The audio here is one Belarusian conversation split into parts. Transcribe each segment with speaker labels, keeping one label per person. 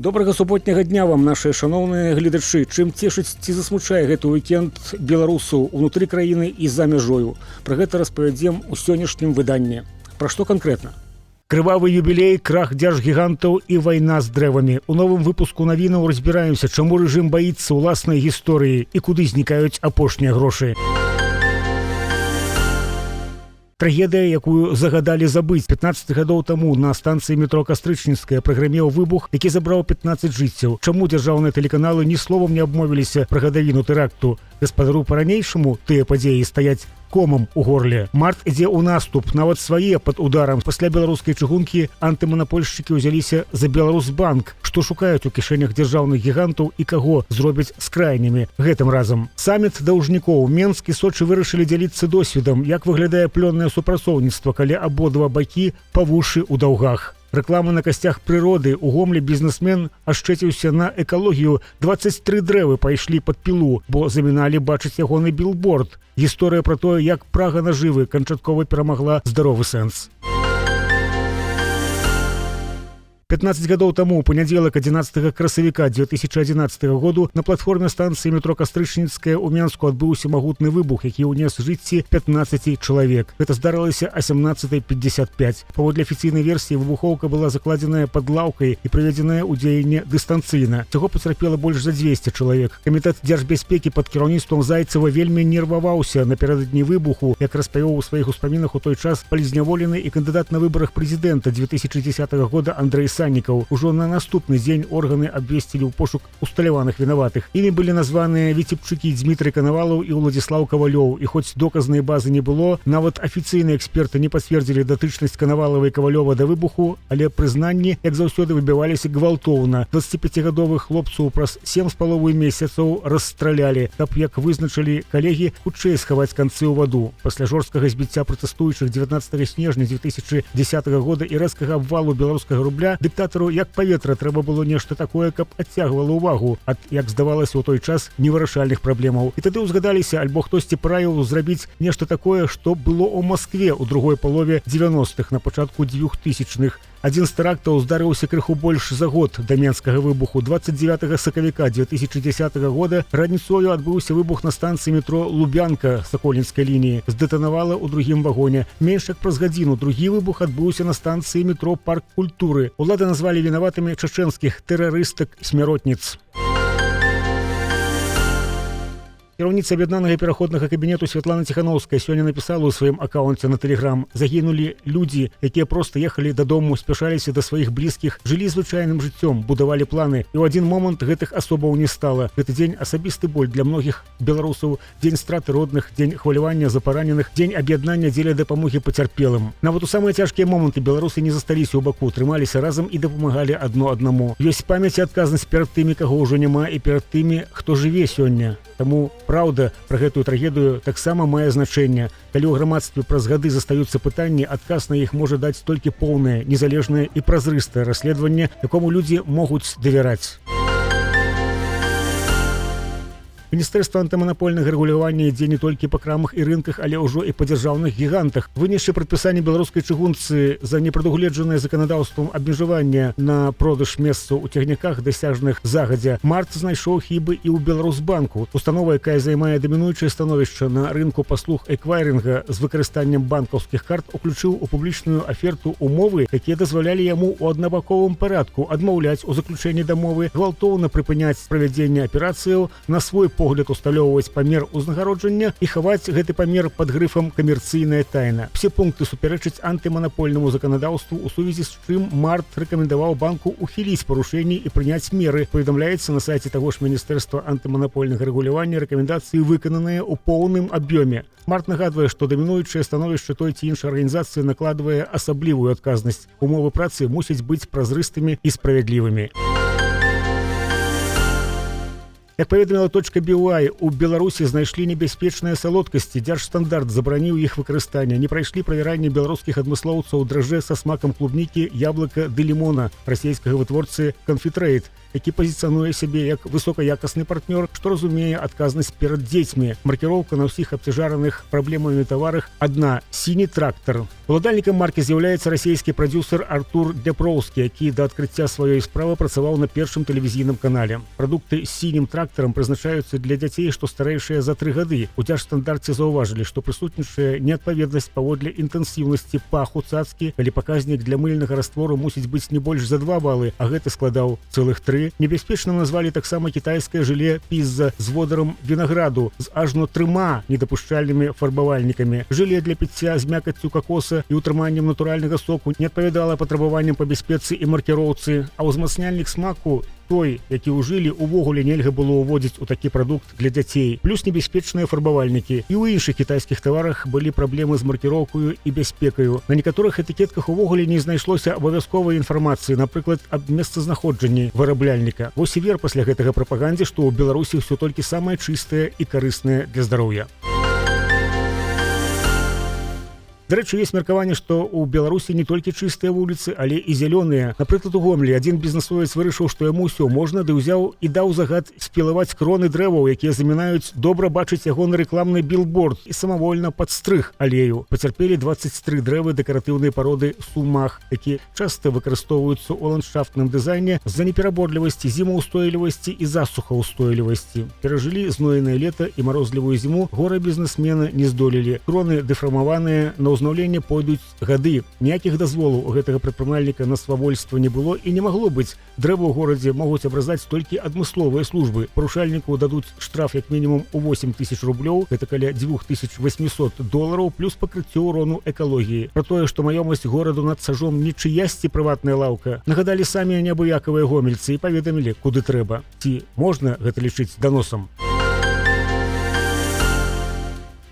Speaker 1: Добрага суботняга дня вам, нашыя шаноўныя гледачы. Чым цешыць ці засмучае гэты уікенд беларусаў унутры краіны і за мяжою? Пра гэта распавядзем у сённяшнім выданні. Пра што канкрэтна? Крывавы юбілей, крах дзяржгігантаў і вайна з дрэвамі. У новым выпуску навінаў разбіраемся, чаму рэжым баіцца ўласнай гісторыі і куды знікаюць апошнія грошы. Трагедыя, якую загадалі забыць. 15 гадоў таму на станцыі метро Кастрычніцкая прагрымеў выбух, які забраў 15 жыццяў. Чаму дзяржаўныя тэлеканалы ні словам не абмовіліся пра гадавіну тэракту? Гаспадару па-ранейшаму тыя падзеі стаяць комам у горле. Март ідзе ў наступ, нават свае пад ударам. Пасля беларускай чыгункі антыманапольшчыкі ўзяліся за Беларусьбанк. Што шукаюць у кішэнях дзяржаўных гігантаў і каго зробяць скрайнымі гэтым разам? Саміт даўжнікоў. Менск і Сочы вырашылі дзяліцца досведам, як выглядае плённае супрацоўніцтва, калі абодва бакі па вушы ў даўгах. Рэклама на касцях прыроды. У Гомлі бізнесмен ашчэціўся на экалогію. 23 дрэвы пайшлі пад пілу, бо заміналі бачыць ягоны білборд. Гісторыя пра тое, як прага нажывы канчаткова перамагла здаровы сэнс. 15 гадоў таму, у панядзелак 11 красавіка 2011 году, на платформе станцыі метро Кастрычніцкая ў Менску адбыўся магутны выбух, які ўнес жыцці 15 чалавек. Гэта здарылася о 17:55. Паводле афіцыйнай версіі, выбухоўка была закладзеная пад лаўкай і прыведзеная ў дзеянне дыстанцыйна. Цяго пацярпела больш за 200 чалавек. Камітэт дзяржбяспекі пад кіраўніцтвам Зайцева вельмі нерваваўся напярэдадні выбуху, як распавёў у сваіх успамінах у той час палізняволены і кандыдат на выбарах прэзідэнта 2010 года Андрэй Саннікаў. Ужо на наступны дзень органы абвесцілі ў пошук усталяваных вінаватых. Імі былі названыя віцебчукі Дмітрый Канавалаў і Уладзіслаў Кавалёў. І хоць доказнай базы не было, нават афіцыйныя эксперты не пацвердзілі датычнасць Канавалава і Кавалёва да выбуху, але прызнанні, як заўсёды, выбіваліся гвалтоўна. 25гадовых хлопцаў праз 7,5 месяцаў расстралялі, каб, як вызначылі калегі, хутчэй схаваць канцы ў ваду. Пасля жорсткага збіцця пратэстуючых 19 снежня 2010 года і рэзкага абвалу беларускага рубля дыктатару як паветра трэба было нешта такое, каб адцягвала ўвагу ад, як здавалася ў той час, невырашальных праблемаў. І тады ўзгадаліся, альбо хтосьці параіў зрабіць нешта такое, што было ў Маскве ў другой палове 90-х, на пачатку 2000-х. Адзін з тэрактаў здарыўся крыху больш за год да менскага выбуху. 29 сакавіка 2010 года раніцою адбыўся выбух на станцыі метро Лубянка Саколінскай лініі. Здэтанавала ў другім вагоне. Менш як праз гадзіну другі выбух адбыўся на станцыі метро Парк культуры. Улады назвалі вінаватымі чачэнскіх тэрарыстак-смяротніц. Кіраўніца аб'яднанага пераходнага кабінету Святлана Ціхановская сёння напісала ў сваім акаунце на Тэлеграм: загінулі людзі, якія проста ехалі дадому, спяшаліся да сваіх блізкіх, жылі звычайным жыццём, будавалі планы. І ў адзін момант гэтых асобаў не стала. Гэты дзень асабісты боль для многіх беларусаў, дзень страты родных, дзень хвалявання за параненых, дзень аб'яднання дзеля дапамогі пацярпелым. Нават у самыя цяжкія моманты беларусы не засталіся ў баку, трымаліся разам і дапамагалі адно аднаму. Ёсць памяць і адказнасць перад тымі, каго ўжо няма, і перад тымі, хто жыве сёння. Таму праўда пра гэтую трагедыю таксама мае значэнне. Калі ў грамадстве праз гады застаюцца пытанні, адказ на іх можа даць толькі поўнае, незалежнае і празрыстае расследаванне, якому людзі могуць давяраць. Міністэрства антыманапольнага рэгулявання ідзе не толькі па крамах і рынках, але ўжо і па дзяржаўных гігантах. Вынесшы прадпісанне беларускай чыгунцы за непрадугледжанае заканадаўствам абмежавання на продаж месцаў у цягніках, дасяжных загадзя, Март знайшоў хібы і ў Беларусьбанку. Установа, якая займае дамінуючае становішча на рынку паслуг эквайринга з выкарыстаннем банкаўскіх карт, уключыў у публічную аферту умовы, якія дазвалялі яму ў аднабаковым парадку адмаўляць у заключэнні дамовы, гвалтоўна прыпыняць правядзенне аперацыяў, на свой погляд усталёўваць памер узнагароджання і хаваць гэты памер пад грыфам камерцыйная тайна. Все пункты супярэчаць антыманапольнаму заканадаўству, у сувязі з чым Март рэкамендаваў банку ухіліць парушэнні і прыняць меры. Паведамляецца на сайце таго ж Міністэрства антыманапольнага рэгулявання, рэкамендацыі выкананыя ў поўным аб'ёме. Март нагадвае, што дамінуючае становішча той ці іншай арганізацыі накладвае асаблівую адказнасць. Умовы працы мусяць быць празрыстымі і справядлівымі. Як паведаміла .BY, у Беларусі знайшлі небяспечныя салодкасці. Дзяржстандарт забараніў іх выкарыстанне. Не прайшлі правяранне беларускіх адмыслоўцаў дражэ са смакам клубнікі, яблыка ды лімона расійскага вытворцы Конфітрейд. які пазіцыянуе сябе як высокаякасны партнёр, што разумее адказнасць перад дзецьмі. Маркіроўка на ўсіх абцяжараных праблемамі таварах адна — сіні трактар. Уладальнікам маркі з'яўляецца расійскі прадзюсар Артур Дяпроўскі, які да адкрыцця сваёй справы працаваў на першым тэлевізійным канале. Прадукты з сінім трактарам прызначаюцца для дзяцей, што старэйшыя за 3 гады. У дзяржстандарце заўважылі, што прысутнічае неадпаведнасць паводле інтэнсіўнасці паху цацкі, калі паказнік для мыльнага раствору мусіць быць не больш за 2 балы, а гэты складаў цэлых 3. Небяспечным назвалі таксама кітайскае жыле пізза з водарам вінаграду з ажно 3 недапушчальнымі фарбавальнікамі. Жыле для піцця з мякаццю какоса і утрыманнем натуральнага соку не адпавядала патрабаванням па бяспецы і маркіроўцы, а ўзмацняльнік смаку той, які ўжылі, увогуле нельга было ўводзіць у такі прадукт для дзяцей. Плюс небяспечныя фарбавальнікі. І ў іншых кітайскіх таварах былі праблемы з маркіроўкаю і бяспекаю. На некаторых этыкетках увогуле не знайшлося абавязковай інфармацыі, напрыклад, аб месцазнаходжанні вырабляльніка. Вось і вер пасля гэтага прапагандзе, што ў Беларусі ўсё толькі самае чыстае і карыснае для здароўя. Дарэчы, ёсць меркаванне, што ў Беларусі не толькі чыстыя вуліцы, але і зялёныя. Напрыклад, у Гомелі адзін бізнесовец вырашыў, што яму ўсё можна, ды ўзяў і даў загад спілаваць кроны дрэваў, якія замінаюць добра бачыць яго на рэкламны білборд, і самавольна падстрыг алею. Пацярпелі 23 дрэвы дэкаратыўнай пароды сумах, якія часта выкарыстоўваюцца ў ландшафтным дызайне з-за непераборлівасці, зімаўстойлівасці і засухаўстойлівасці. Перажылі знойнае лета і марозлівую зіму, горы бізнесмены не здолелі. Кроны дэфармаваныя, на ўзнаўленне пойдуць гады. Ніякіх дазволаў у гэтага прадпрымальніка на свавольства не было і не магло быць. Дрэвы ў горадзе могуць абразаць толькі адмысловыя службы. Парушальніку дадуць штраф як мінімум у 8 000 рублёў, гэта каля $2800, плюс пакрыццё ўрону экалогіі. Пра тое, што маёмасць гораду над сажом не чыясьці прыватная лаўка, нагадалі самі неабыякавыя гомельцы і паведамілі, куды трэба. Ці можна гэта лічыць даносам?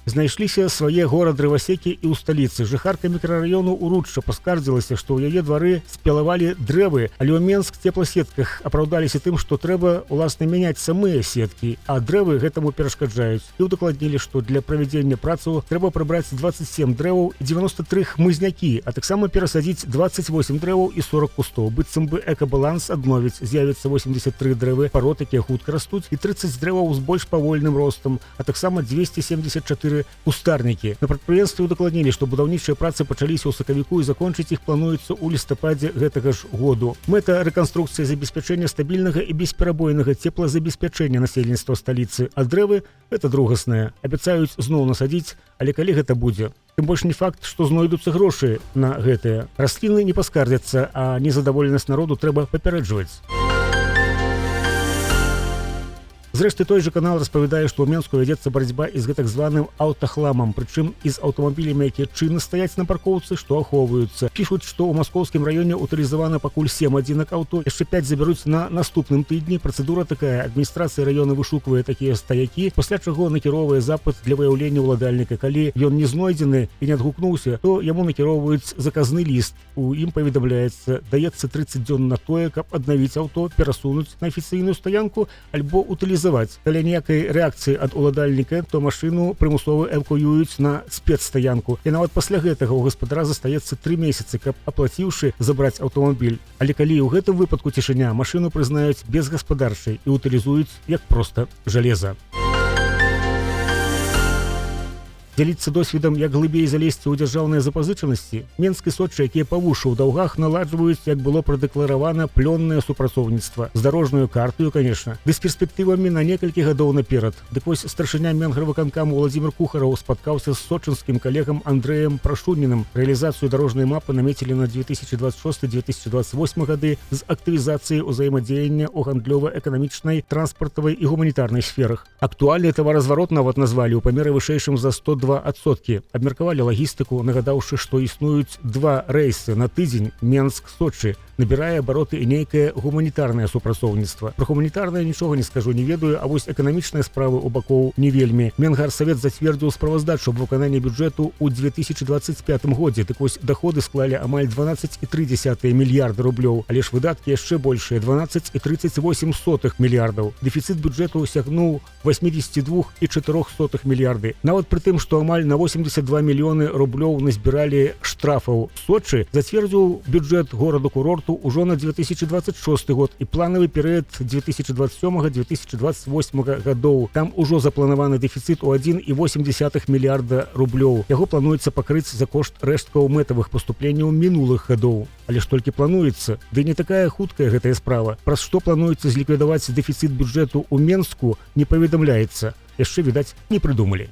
Speaker 1: Знайшліся свае гора-дрывасекі і ў сталіцы. Жыхарка мікрараёну Уручча паскардзілася, што ў яе двары спілавалі дрэвы, але ў Менск цепласетках апраўдаліся тым, што трэба уласна мяняць самыя сеткі, а дрэвы гэтаму перашкаджаюць. І ўдакладнілі, што для правядзення працаў трэба прыбраць 27 дрэваў і 93 хмызнякі, а таксама перасадзіць 28 дрэваў і 40 кустоў. Быццам бы экабаланс адновіць, з'явіцца 83 дрэвы парод, якія хутка растуць, і 30 дрэваў з больш павольным ростам, а таксама 274 кустарнікі. На прадпрыемстве ўдакладнілі, што будаўнічыя працы пачаліся ў сакавіку і закончыць іх плануецца ў лістападзе гэтага ж году. Мэта рэканструкцыі забеспячэння стабільнага і бесперабойнага цеплазабеспячэння насельніцтва сталіцы, а дрэвы — гэта другаснае. Абяцаюць зноў насадзіць, але калі гэта будзе? Тым больш не факт, што знойдуцца грошы на гэтыя. Расліны не паскардзяцца, а незадаволенасць народу трэба папярэджваць. Зрэшты, той же канал распавядае, што ў Менску вядзецца барацьба і з гэтак званым аўтахламам, прычым і з аўтамабілямі, якія чынна стаяць на паркоўцы, што ахоўваюцца. Пішуць, што ў маскоўскім раёне ўтылізавана пакуль 7 адзінак аўто, яшчэ 5 забяруць на наступным тыдні. Працэдура такая: адміністрацыя раёна вышуквае такія стаякі, пасля чаго накіроўвае запыт для выяўлення ўладальніка. Калі ён не знойдзены і не адгукнуўся, то яму накіроўваюць заказны ліст. У ім паведамляецца, даецца 30 дзён на тое, каб аднавіць аўто, перасунуць на афіцыйную стаянку альбо утылізаваць. Калі ніякай рэакцыі ад уладальніка, то машыну прымусова эвакуююць на спецстаянку. І нават пасля гэтага ў гаспадара застаецца 3 месяцы, каб, аплаціўшы, забраць аўтамабіль. Але калі ў гэтым выпадку цішыня, машыну прызнаюць безгаспадарчай і утылізуюць як проста жалеза. Дзяліцца досведам, як глыбей залезці ў дзяржаўныя запазычанасці. Менск і Сочы, якія па вушы ў даўгах, наладжваюць, як было прадэкларавана, плённае супрацоўніцтва. З дарожнаю картаю, канешне, ды з перспектывамі на некалькі гадоў наперад. Дык вось старшыня Менгравыканкаму Владзімир Кухараў спаткаўся з сочынскім калегам Андрэем Прашунінам. Рэалізацыю дарожнай мапы намецілі на 2026-2028 гады з актывізацыяй узаемадзеяння ў гандлёва-эканамічнай, транспартавай і гуманітарнай сферах. Актуальны таваразварот нават назвалі ў памеры вышэйшым за 102%. Абмеркавалі лагістыку, нагадаўшы, што існуюць 2 рэйсы на тыдзень Менск-Сочы. Набірае абароты і нейкае гуманітарнае супрацоўніцтва. Пра гуманітарнае нічога не скажу, не ведаю, а вось эканамічныя справы ў бакоў не вельмі. Менгарсавет зацвердзіў справаздачу аб выкананні бюджэту ў 2025 годзе. Так вось, даходы склалі амаль 12,3 мільярда рублёў, але ж выдаткі яшчэ большыя — 12,38 мільярдаў. Дэфіцыт бюджэту сягнуў 82,4 мільярды. Нават пры тым, што амаль на 82 мільёны рублёў назбіралі штрафаў. Сочы зацвердзіў бюджэт гораду-курорту бюджэту ўжо на 2026 год і планавы перыяд 2027-2028 гадоў. Там ужо запланаваны дэфіцыт у 1,8 мільярда рублёў. Яго плануецца пакрыць за кошт рэшткаў мэтавых паступленняў мінулых гадоў. Але ж толькі плануецца, ды не такая хуткая гэтая справа. Праз што плануецца зліквідаваць дэфіцыт бюджэту ў Менску, не паведамляецца. Яшчэ, відаць, не прыдумалі.